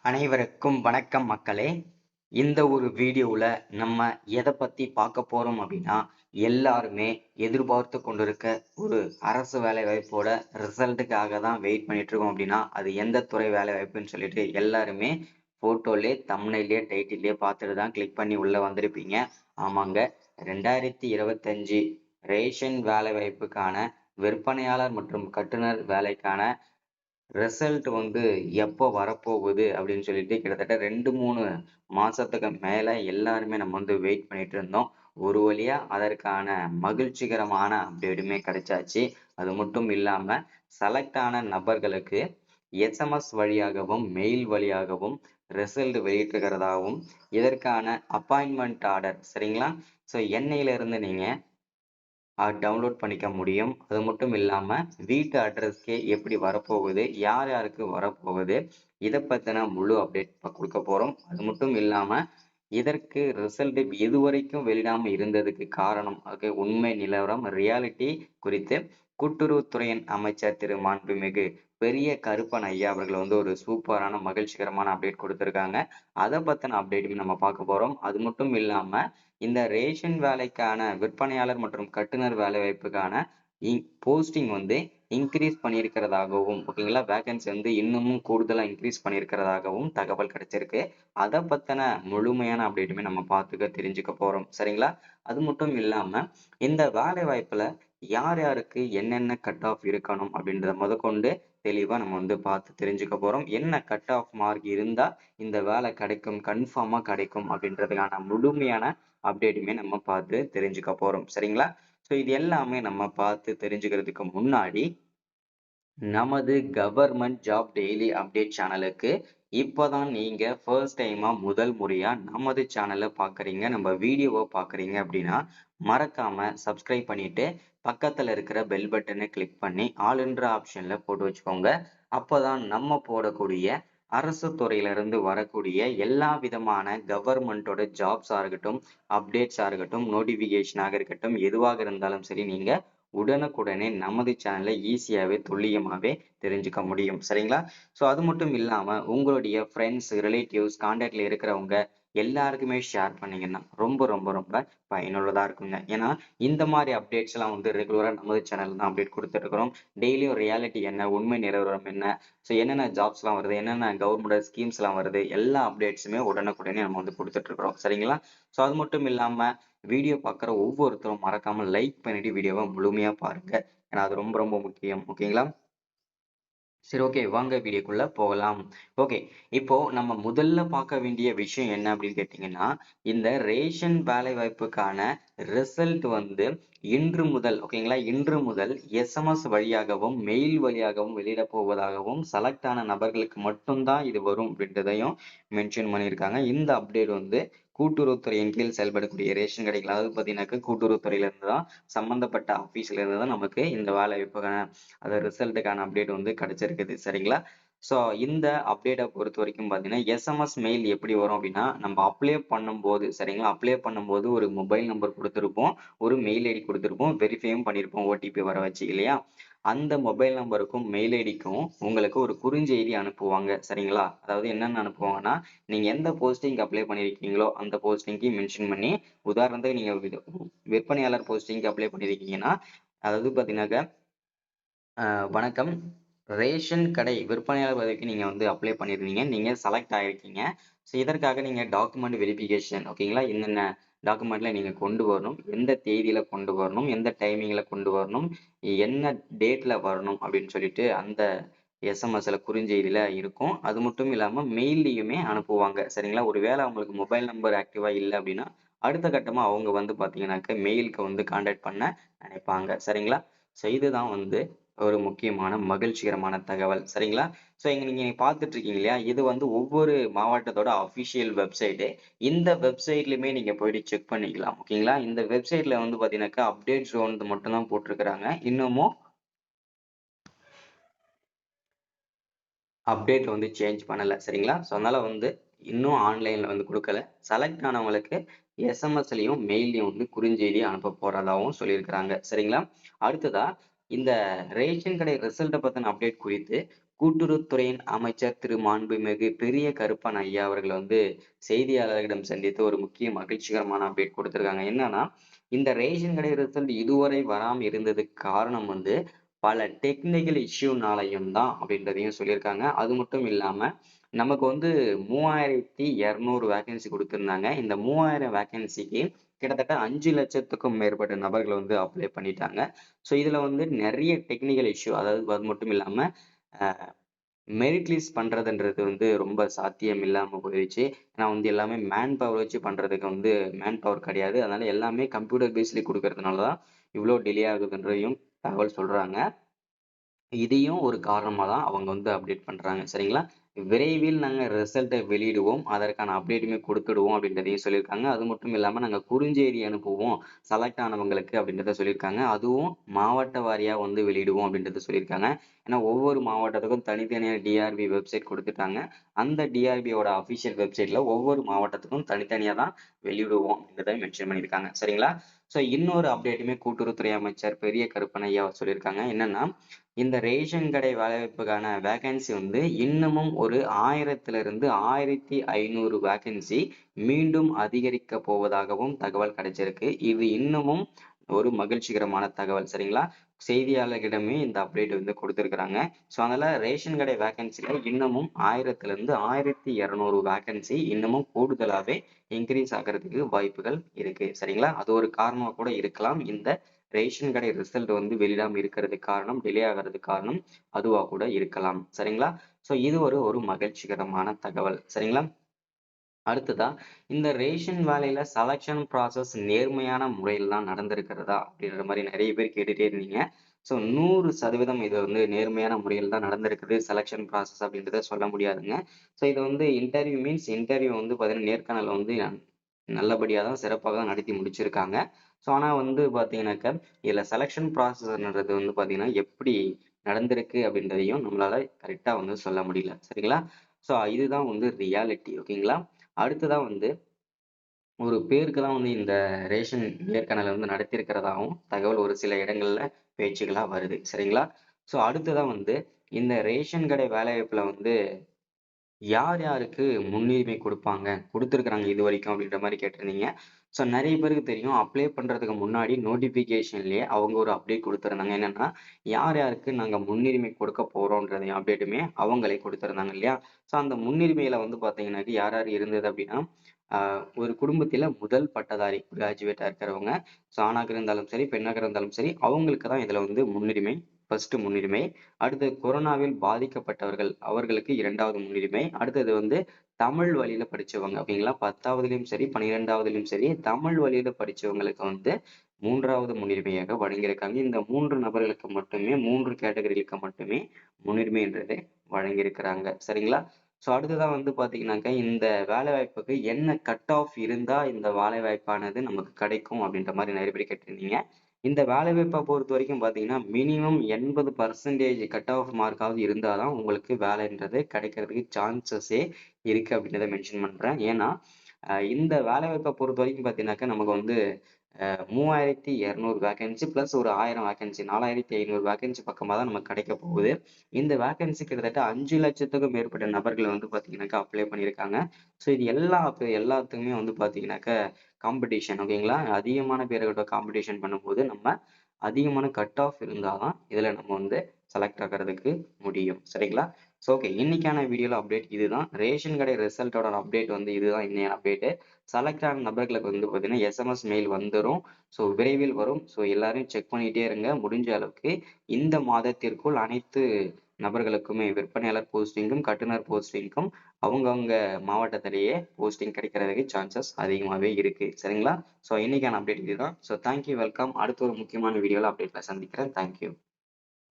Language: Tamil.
அனைவருக்கும் வணக்கம் மக்களே. இந்த ஒரு வீடியோவில் நம்ம எதை பற்றி பார்க்க போகிறோம் அப்படின்னா, எல்லாருமே எதிர்பார்த்து கொண்டிருக்க ஒரு அரசு வேலை வாய்ப்போட ரிசல்ட்டுக்காக தான் வெயிட் பண்ணிட்டு இருக்கோம். அப்படின்னா அது எந்த துறை வேலை வாய்ப்புன்னு சொல்லிட்டு எல்லாருமே ஃபோட்டோலே தம்ப்நெயிலே டைட்டிலே பார்த்துட்டு தான் கிளிக் பண்ணி உள்ளே வந்திருப்பீங்க. ஆமாங்க, 2025 ரேஷன் வேலை வாய்ப்புக்கான விற்பனையாளர் மற்றும் கட்டுனர் வேலைக்கான ரிசல்ட் வந்து எப்போ வரப்போகுது அப்படின்னு சொல்லிட்டு கிட்டத்தட்ட 2-3 மாசத்துக்கு மேல எல்லாருமே நம்ம வந்து வெயிட் பண்ணிட்டு இருந்தோம். ஒரு வழியா அதற்கான மகிழ்ச்சிகரமான அப்டேட்டுமே கிடைச்சாச்சு. அது மட்டும் இல்லாம செலக்ட் ஆன நபர்களுக்கு எஸ்எம்எஸ் வழியாகவும் மெயில் வழியாகவும் ரிசல்ட் வெளியிட்டிருக்கிறதாகவும் இதற்கான அப்பாயின்மெண்ட் ஆர்டர் சரிங்களா. ஸோ எண்ணெயில இருந்து நீங்க டவுன்லோட் பண்ணிக்க முடியும். அது மட்டும் இல்லாம வீட்டு அட்ரஸ்க்கே எப்படி வரப்போகுது, யார் யாருக்கு வரப்போகுது, இதை பத்தின முழு அப்டேட் கொடுக்க போறோம். அது மட்டும் இல்லாம இதற்கு ரிசல்ட் இதுவரைக்கும் வெளியிடாம இருந்ததுக்கு காரணம், அதுக்கு உண்மை நிலவரம் ரியாலிட்டி குறித்து கூட்டுறவுத்துறையின் அமைச்சர் திரு மாண்புமிகு பெரிய கருப்பன் ஐயா அவர்கள் வந்து ஒரு சூப்பரான மகிழ்ச்சிகரமான அப்டேட் கொடுத்திருக்காங்க. அதை பத்தின அப்டேட்டும் நம்ம பார்க்க போறோம். அது மட்டும் இல்லாம இந்த ரேஷன் வேலைக்கான விற்பனையாளர் மற்றும் கட்டுனர் வேலை வாய்ப்புக்கான போஸ்டிங் வந்து இன்க்ரீஸ் பண்ணியிருக்கிறதாகவும் ஓகேங்களா, வேகன்சி வந்து இன்னமும் கூடுதலா இன்க்ரீஸ் பண்ணியிருக்கிறதாகவும் தகவல் கிடைச்சிருக்கு. அதை பத்தின முழுமையான அப்டேட்டுமே நம்ம பார்த்துக்க தெரிஞ்சுக்க போறோம் சரிங்களா. அது மட்டும் இல்லாம இந்த வேலை வாய்ப்புல யார் யாருக்கு என்னென்ன கட் ஆஃப் இருக்கணும் அப்படின்றத முதற்கொண்டு தெளிவா நம்ம வந்து பார்த்து தெரிஞ்சுக்க போறோம். என்ன கட் ஆஃப் மார்க் இருந்தா இந்த வேலை கிடைக்கும், கன்ஃபார்மா கிடைக்கும் அப்படின்றதுக்கான முழுமையான அப்டேட்டுமே நம்ம பார்த்து தெரிஞ்சுக்க போறோம் சரிங்களா. ஸோ இது எல்லாமே நம்ம பார்த்து தெரிஞ்சுக்கிறதுக்கு முன்னாடி நமது கவர்மெண்ட் ஜாப் டெய்லி அப்டேட் சேனலுக்கு இப்போதான் நீங்க ஃபர்ஸ்ட் டைமா முதல் முறையா நமது சேனலை பார்க்குறீங்க, நம்ம வீடியோவை பார்க்குறீங்க அப்படின்னா மறக்காம சப்ஸ்கிரைப் பண்ணிட்டு பக்கத்துல இருக்கிற பெல் பட்டனை கிளிக் பண்ணி ஆல்ன்ற ஆப்ஷன்ல போட்டு வச்சுக்கோங்க. அப்போதான் நம்ம போடக்கூடிய அரசு துறையிலிருந்து வரக்கூடிய எல்லா விதமான கவர்மெண்டோட ஜாப்ஸா இருக்கட்டும், அப்டேட்ஸா இருக்கட்டும், நோட்டிபிகேஷனாக இருக்கட்டும், எதுவாக இருந்தாலும் சரி நீங்க உடனுக்குடனே நமது சேனல்ல ஈஸியாவே துல்லியமாவே தெரிஞ்சுக்க முடியும் சரிங்களா. ஸோ அது மட்டும் இல்லாம உங்களுடைய ஃப்ரெண்ட்ஸ், ரிலேட்டிவ்ஸ், கான்டாக்ட்ல இருக்கிறவங்க எல்லாருக்குமே ஷேர் பண்ணீங்கன்னா ரொம்ப ரொம்ப ரொம்ப பயனுள்ளதா இருக்குங்க. ஏன்னா இந்த மாதிரி அப்டேட்ஸ் எல்லாம் வந்து ரெகுலரா நமது சேனல்ல தான் அப்டேட் கொடுத்துட்டு இருக்கிறோம். டெய்லியும் ரியாலிட்டி என்ன, உண்மை நிலவரம் என்ன, ஸோ என்னென்ன ஜாப்ஸ் எல்லாம் வருது, என்னென்ன கவர்மெண்ட் ஸ்கீம்ஸ் எல்லாம் வருது, எல்லா அப்டேட்ஸுமே உடனுக்குடனே நம்ம வந்து கொடுத்துட்டு இருக்கிறோம் சரிங்களா. ஸோ அது மட்டும் இல்லாம வீடியோ பார்க்குற ஒவ்வொருத்தரும் மறக்காம லைக் பண்ணிட்டு வீடியோவை முழுமையா பாருங்க. ஏன்னா அது ரொம்ப ரொம்ப முக்கியம் ஓகேங்களா. சரி, ஓகே, வாங்க வீடியோக்குள்ள போகலாம். ஓகே, இப்போ நம்ம முதல்ல பார்க்க வேண்டிய விஷயம் என்ன அப்படின்னு கேட்டீங்கன்னா, இந்த ரேஷன் வேலை வாய்ப்புக்கான ரிசல்ட் வந்து இன்று முதல் ஓகேங்களா, இன்று முதல் எஸ்எம்எஸ் வழியாகவும் மெயில் வழியாகவும் வெளியிட போவதாகவும் செலக்ட் ஆன நபர்களுக்கு மட்டும்தான் இது வரும் அப்படின்றதையும் மென்ஷன் பண்ணியிருக்காங்க. இந்த அப்டேட் வந்து கூட்டுறவுத்துறையின் கீழ் செயல்படக்கூடிய ரேஷன் கடைகள், அதாவது பார்த்தீங்கன்னாக்க கூட்டுறவுத்துறையில இருந்து தான் சம்பந்தப்பட்ட ஆபீஸ்ல இருந்து தான் நமக்கு இந்த வேலை வாய்ப்புக்கான அது ரிசல்ட்டுக்கான அப்டேட் வந்து கிடைச்சிருக்குது சரிங்களா. ஸோ இந்த அப்டேட்டை பொறுத்த வரைக்கும் பார்த்தீங்கன்னா எஸ்எம்எஸ் மெயில் எப்படி வரும் அப்படின்னா, நம்ம அப்ளை பண்ணும்போது சரிங்களா, அப்ளை பண்ணும்போது ஒரு மொபைல் நம்பர் கொடுத்துருப்போம், ஒரு மெயில் ஐடி கொடுத்துருப்போம், வெரிஃபையும் பண்ணியிருப்போம் ஓடிபி வர வச்சு இல்லையா. அந்த மொபைல் நம்பருக்கும் மெயில் ஐடிக்கும் உங்களுக்கு ஒரு குறுஞ்செய்தி அனுப்புவாங்க சரிங்களா. அதாவது என்னென்னு அனுப்புவாங்கன்னா, நீங்க எந்த போஸ்டிங் அப்ளை பண்ணியிருக்கீங்களோ அந்த போஸ்டிங்க்கு மென்ஷன் பண்ணி, உதாரணத்துக்கு நீங்க விற்பனையாளர் போஸ்டிங்க்கு அப்ளை பண்ணியிருக்கீங்கன்னா, அதாவது பார்த்தீங்கன்னாக்க வணக்கம், ரேஷன் கடை விற்பனையாளர் பதவிக்கு நீங்க வந்து அப்ளை பண்ணிருந்தீங்க, நீங்க செலக்ட் ஆயிருக்கீங்க. ஸோ இதற்காக நீங்க டாக்குமெண்ட் வெரிஃபிகேஷன் ஓகேங்களா, என்னென்ன டாக்குமெண்ட்ல நீங்க கொண்டு வரணும், எந்த தேதியில கொண்டு வரணும், எந்த டைமிங்ல கொண்டு வரணும், என்ன டேட்ல வரணும் அப்படின்னு சொல்லிட்டு அந்த எஸ்எம்எஸ்ல குறுஞ்செய்தியில இருக்கும். அது மட்டும் இல்லாம மெயில்லையுமே அனுப்புவாங்க சரிங்களா. ஒருவேளை அவங்களுக்கு மொபைல் நம்பர் ஆக்டிவா இல்லை அப்படின்னா அடுத்த கட்டமா அவங்க வந்து பாத்தீங்கன்னாக்க மெயிலுக்கு வந்து கான்டாக்ட் பண்ண நினைப்பாங்க சரிங்களா. ஸோ இதுதான் வந்து ஒரு முக்கியமான மகிழ்ச்சிகரமான தகவல் சரிங்களா. ஸோ இங்க நீங்க பார்த்துட்டு இருக்கீங்க இல்லையா, இது வந்து ஒவ்வொரு மாவட்டத்தோட அஃபிஷியல் வெப்சைட்டு. இந்த வெப்சைட்லயுமே நீங்க போயிட்டு செக் பண்ணிக்கலாம் ஓகேங்களா. இந்த வெப்சைட்ல வந்து பாத்தீங்கன்னாக்கா அப்டேட் ஜோன் மட்டும் தான் போட்டிருக்கிறாங்க, இன்னமும் அப்டேட் வந்து சேஞ்ச் பண்ணல சரிங்களா. ஸோ அதனால வந்து இன்னும் ஆன்லைன்ல வந்து கொடுக்கல. செலக்ட் ஆனவங்களுக்கு எஸ்எம்எஸ்லயும் மெயிலையும் வந்து குறுஞ்செய்தி அனுப்ப போறதாகவும் சொல்லியிருக்கிறாங்க சரிங்களா. அடுத்ததா இந்த ரேஷன் கடை ரிசல்ட்டை பத்தின அப்டேட் குறித்து கூட்டுறவுத்துறையின் அமைச்சர் திரு மாண்புமிகு பெரிய கருப்பன் ஐயா அவர்கள் வந்து செய்தியாளர்களிடம் சந்தித்து ஒரு முக்கிய மகிழ்ச்சிகரமான அப்டேட் கொடுத்திருக்காங்க. என்னன்னா, இந்த ரேஷன் கடை ரிசல்ட் இதுவரை வராம இருந்ததுக்கு காரணம் வந்து பல டெக்னிக்கல் இஷ்யூனாலையும் தான் அப்படின்றதையும் சொல்லியிருக்காங்க. அது மட்டும் இல்லாம நமக்கு வந்து 3200 வேகன்சி கொடுத்திருந்தாங்க. இந்த 3000 வேகன்சிக்கு கிட்டத்தட்ட 5,00,000க்கும் மேற்பட்ட நபர்கள் வந்து அப்ளை பண்ணிட்டாங்க. ஸோ இதுல வந்து நிறைய டெக்னிக்கல் இஷ்யூ, அதாவது அது மட்டும் இல்லாம மெரிட் லிஸ்ட் பண்றதுன்றது வந்து ரொம்ப சாத்தியம் இல்லாம போயிடுச்சு. ஏன்னா வந்து எல்லாமே மேன் பவர் வச்சு பண்றதுக்கு வந்து மேன் பவர் கிடையாது. அதனால எல்லாமே கம்ப்யூட்டர் பேஸ்ல கொடுக்கறதுனால தான் இவ்வளோ டிலே ஆகுதுன்றதையும் தகவல் சொல்றாங்க. இதையும் ஒரு காரணமா தான் அவங்க வந்து அப்டேட் பண்றாங்க. சரிங்களா? விரைவில் நாங்க ரிசல்ட்டை வெளியிடுவோம். அதற்கான அப்டேட்டுமே கொடுத்துடுவோம் அப்படின்றதையும் சொல்லியிருக்காங்க. அது மட்டும் இல்லாம நாங்க குறுஞ்செய்தி அனுப்புவோம் செலக்ட் ஆனவங்களுக்கு அப்படின்றத சொல்லியிருக்காங்க. அதுவும் மாவட்ட வாரியா வந்து வெளியிடுவோம் அப்படின்றத சொல்லியிருக்காங்க. ஏன்னா ஒவ்வொரு மாவட்டத்துக்கும் தனித்தனியா டிஆர்பி வெப்சைட் கொடுத்துட்டாங்க. அந்த டிஆர்பியோட அஃபிஷியல் வெப்சைட்ல ஒவ்வொரு மாவட்டத்துக்கும் தனித்தனியா தான் வெளியிடுவோம் அப்படின்றத மென்ஷன் பண்ணியிருக்காங்க. சரிங்களா? ஸோ இன்னொரு அப்டேட்டுமே கூட்டுறவுத்துறை அமைச்சர் பெரிய கருப்பன் ஐயா சொல்லியிருக்காங்க. என்னன்னா, இந்த ரேஷன் கடை வேலைவாய்ப்புக்கான வேகன்சி வந்து இன்னமும் ஒரு 1000 1500 வேகன்சி மீண்டும் அதிகரிக்க போவதாகவும் தகவல் கிடைச்சிருக்கு. இது இன்னமும் ஒரு மகிழ்ச்சிகரமான தகவல். சரிங்களா? செய்தியாளர்களிடமே இந்த அப்டேட் வந்து கொடுத்திருக்கிறாங்க. ஸோ அதனால ரேஷன் கடை வேகன்சில இன்னமும் 1000 1200 வேகன்சி இன்னமும் கூடுதலாவே இன்க்ரீஸ் ஆகிறதுக்கு வாய்ப்புகள் இருக்கு. சரிங்களா? அது ஒரு காரணமா கூட இருக்கலாம். இந்த ரேஷன் கடை ரிசல்ட் வந்து வெளியிடாம இருக்கிறதுக்கு காரணம், டிலே ஆகிறதுக்கு காரணம் அதுவா கூட இருக்கலாம். சரிங்களா? ஸோ இது ஒரு மகிழ்ச்சிகரமான தகவல். சரிங்களா? அடுத்ததா, இந்த ரேஷன் வேலையில செலக்ஷன் ப்ராசஸ் நேர்மையான முறையில் தான் நடந்திருக்கிறதா அப்படின்ற மாதிரி நிறைய பேர் கேட்டுட்டே இருந்தீங்க. ஸோ 100% இது வந்து நேர்மையான முறையில் தான் நடந்திருக்குது. செலக்ஷன் ப்ராசஸ் அப்படின்றத சொல்ல முடியாதுங்க. ஸோ இது வந்து இன்டர்வியூ வந்து பார்த்தீங்கன்னா நேர்காணல் வந்து நல்லபடியா தான் சிறப்பாக தான் நடத்தி முடிச்சிருக்காங்க. ஸோ ஆனா வந்து பார்த்தீங்கன்னாக்கா, இதுல செலக்ஷன் ப்ராசஸ்ன்றது வந்து பார்த்தீங்கன்னா எப்படி நடந்திருக்கு அப்படின்றதையும் நம்மளால கரெக்டா வந்து சொல்ல முடியல. சரிங்களா? ஸோ இதுதான் வந்து ரியாலிட்டி. ஓகேங்களா? அடுத்ததா வந்து ஒரு பேருக்கு தான் வந்து இந்த ரேஷன் நேர்காணல் வந்து நடத்தியிருக்கிறதாவும் தகவல் ஒரு சில இடங்கள்ல பேச்சுகளா வருது. சரிங்களா? ஸோ அடுத்ததா வந்து இந்த ரேஷன் கடை வேலைவாய்ப்புல வந்து யார் யாருக்கு முன்னுரிமை கொடுப்பாங்க, கொடுத்துருக்குறாங்க இது வரைக்கும் அப்படின்ற மாதிரி கேட்டிருந்தீங்க. ஸோ நிறைய பேருக்கு தெரியும், அப்ளை பண்றதுக்கு முன்னாடி நோட்டிஃபிகேஷன்லயே அவங்க ஒரு அப்டேட் கொடுத்துருந்தாங்க. என்னன்னா, யார் யாருக்கு நாங்க முன்னுரிமை கொடுக்க போறோம்ன்றதையும் அப்டேட்டுமே அவங்களே கொடுத்துருந்தாங்க இல்லையா? ஸோ அந்த முன்னுரிமையில வந்து பார்த்தீங்கன்னாக்க யார் யார் இருந்தது அப்படின்னா, ஒரு குடும்பத்தில முதல் பட்டதாரி கிராஜுவேட்டா இருக்கிறவங்க, ஸோ ஆணாக இருந்தாலும் சரி, பெண்ணாக இருந்தாலும் சரி, அவங்களுக்கு தான் இதுல வந்து முன்னுரிமை. ஃபர்ஸ்ட் முன்னுரிமை. அடுத்து கொரோனாவில் பாதிக்கப்பட்டவர்கள், அவர்களுக்கு 2வது முன்னுரிமை. அடுத்தது வந்து தமிழ் வழியில படிச்சவங்க ஓகேங்களா? 10வதுலயும் சரி, 12வதுலயும் சரி, தமிழ் வழியில படிச்சவங்களுக்கு வந்து 3வது முன்னுரிமையாக வழங்கியிருக்காங்க. இந்த 3 நபர்களுக்கு மட்டுமே, 3 கேட்டகரிகளுக்கு மட்டுமே முன்னுரிமைன்றது வழங்கியிருக்கிறாங்க. சரிங்களா? ஸோ அடுத்ததா வந்து பார்த்தீங்கன்னாக்கா, இந்த வேலைவாய்ப்புக்கு என்ன கட் ஆஃப் இருந்தா இந்த வேலைவாய்ப்பானது நமக்கு கிடைக்கும் அப்படின்ற மாரி நிறைய பேர் கேட்டிருந்தீங்க. இந்த வேலைவாய்ப்ப பொறுத்தவரைக்கும் பார்த்தீங்கன்னா, மினிமம் 80% கட் ஆஃப் மார்க்காவது இருந்தா தான் உங்களுக்கு வேலைன்றது கிடைக்கிறதுக்கு சான்சஸே இருக்கு அப்படின்றத மென்ஷன் பண்றேன். ஏன்னா, இந்த வேலைவாய்ப்ப பொறுத்தவரைக்கும் பார்த்தீங்கன்னாக்கா, நமக்கு வந்து 3200 வேக்கன்சி பிளஸ் ஒரு 1000 வேக்கன்சி 4500 வேக்கன்சி பக்கமா தான் நமக்கு கிடைக்க போகுது. இந்த வேக்கன்சி கிட்டத்தட்ட 5,00,000க்கும் மேற்பட்ட நபர்கள் வந்து பார்த்தீங்கன்னாக்கா அப்ளை பண்ணியிருக்காங்க. ஸோ இது எல்லாத்துக்குமே வந்து பார்த்தீங்கன்னாக்கா காம்படிஷன் ஓகேங்களா? அதிகமான பேர்கிட்ட காம்படிஷன் பண்ணும்போது நம்ம அதிகமான கட் ஆஃப் இருந்தா தான் இதுல நம்ம வந்து செலக்ட் ஆகுறதுக்கு முடியும். சரிங்களா? So okay. இன்னைக்கான வீடியோல அப்டேட் இதுதான். ரேஷன் கடை ரிசல்ட்டோட அப்டேட் வந்து இதுதான் இன்னைய அப்டேட். செலக்ட் ஆன நபர்களுக்கு வந்து பார்த்தீங்கன்னா, எஸ்எம்எஸ் மெயில் வந்துரும். ஸோ விரைவில் வரும். ஸோ எல்லாரும் செக் பண்ணிட்டே இருங்க. முடிஞ்ச அளவுக்கு இந்த மாதத்திற்குள் அனைத்து நபர்களுக்குமே விற்பனையாளர் போஸ்டிங்கும், கட்டுனர் போஸ்டிங்கும் அவங்கவங்க மாவட்டத்திலேயே போஸ்டிங் கிடைக்கிறதுக்கு சான்சஸ் அதிகமாவே இருக்கு. சரிங்களா? ஸோ இன்னைக்கான அப்டேட் இதுதான். So thank you, welcome. அடுத்த ஒரு முக்கியமான வீடியோல அப்டேட்ல சந்திக்கிறேன். Thank you.